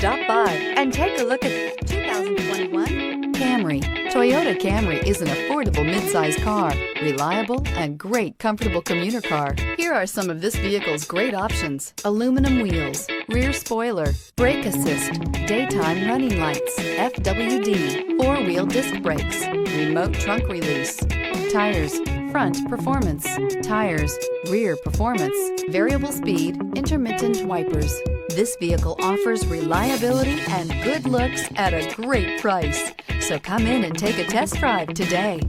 Stop by and take a look at 2021 Camry. Toyota Camry is an affordable midsize car, reliable and great comfortable commuter car. Here are some of this vehicle's great options: aluminum wheels, rear spoiler, brake assist, daytime running lights, FWD, four-wheel disc brakes, remote trunk release, tires, front performance, tires, rear performance, variable speed, intermittent wipers. This vehicle offers reliability and good looks at a great price. So come in and take a test drive today.